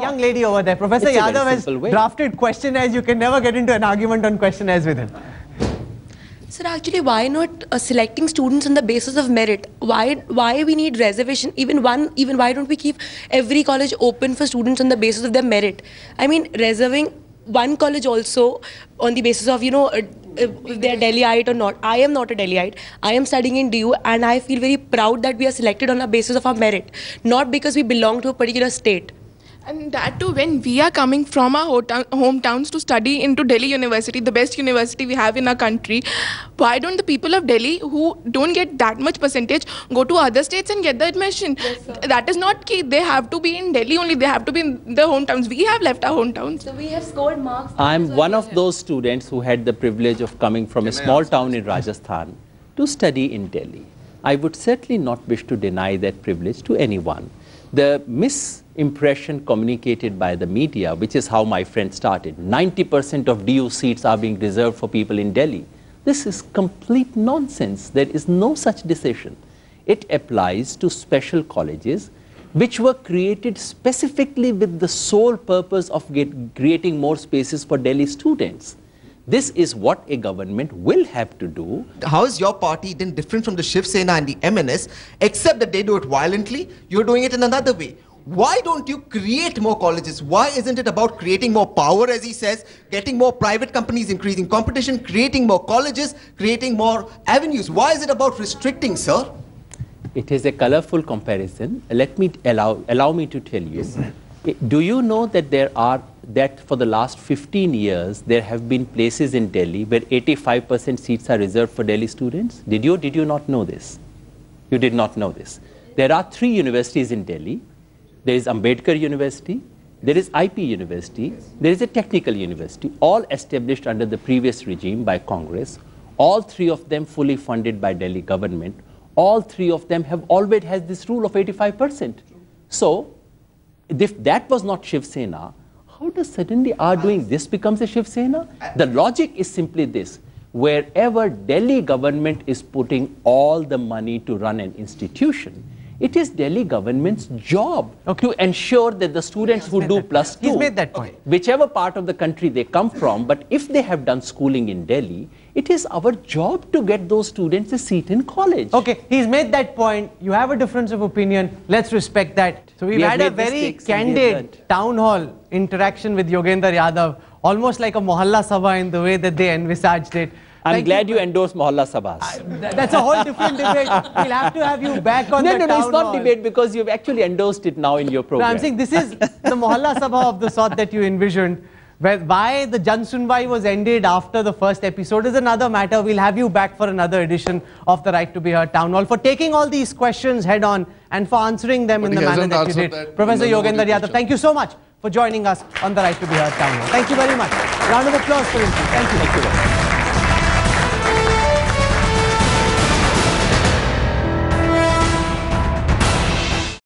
Young lady over there, Professor Yadav has drafted questionnaires. You can never get into an argument on questionnaires with him. Sir, actually, why not selecting students on the basis of merit? Why we need reservation? Even why don't we keep every college open for students on the basis of their merit? I mean, reserving one college also on the basis of, you know, if they are Delhiite or not. I am not a Delhiite. I am studying in DU and I feel very proud that we are selected on the basis of our merit, not because we belong to a particular state. And that too, when we are coming from our hometowns to study into Delhi University, the best university we have in our country, why don't the people of Delhi who don't get that much percentage go to other states and get the admission? Yes, sir. That is not key. They have to be in Delhi only. They have to be in the hometowns. We have left our hometowns. So we have scored marks. I'm one of those students who had the privilege of coming from a small town in Rajasthan to study in Delhi. I would certainly not wish to deny that privilege to anyone. The misimpression communicated by the media, which is how my friend started, 90% of DU seats are being reserved for people in Delhi. This is complete nonsense. There is no such decision. It applies to special colleges which were created specifically with the sole purpose of creating more spaces for Delhi students. This is what a government will have to do. How is your party then different from the Shiv Sena and the MNS, except that they do it violently? You're doing it in another way. Why don't you create more colleges? Why isn't it about creating more power, as he says, getting more private companies, increasing competition, creating more colleges, creating more avenues? Why is it about restricting, sir? It is a colorful comparison. Let me allow me to tell you. Do you know that for the last 15 years, there have been places in Delhi where 85% seats are reserved for Delhi students? Did you not know this? You did not know this. There are 3 universities in Delhi. There is Ambedkar University, there is IP University, there is a technical university, all established under the previous regime by Congress. All 3 of them fully funded by Delhi government. All 3 of them have always had this rule of 85%. So, if that was not Shiv Sena, how does suddenly our doing this becomes a Shiv Sena? The logic is simply this. Wherever Delhi government is putting all the money to run an institution, it is Delhi government's job to ensure that the students who do +2, he's made that point. Whichever part of the country they come from, but if they have done schooling in Delhi, it is our job to get those students a seat in college. Okay, he's made that point. You have a difference of opinion. Let's respect that. So we've had a very candid town hall interaction with Yogendra Yadav, almost like a Mohalla Sabha in the way that they envisaged it. I'm glad you endorse Mohalla Sabhas. That's a whole different debate. We'll have to have you back on the town hall. No, it's not debate because you've actually endorsed it now in your program. No, I'm saying this is the Mohalla Sabha of the sort that you envisioned. Why the Jan Sunwai was ended after the first episode is another matter. We'll have you back for another edition of the Right to Be Heard Town Hall, for taking all these questions head on and for answering them in the manner that you did. Professor Yogendra Yadav, thank you so much for joining us on the Right to Be Heard Town Hall. Thank you very much. Round of applause for him. Thank you.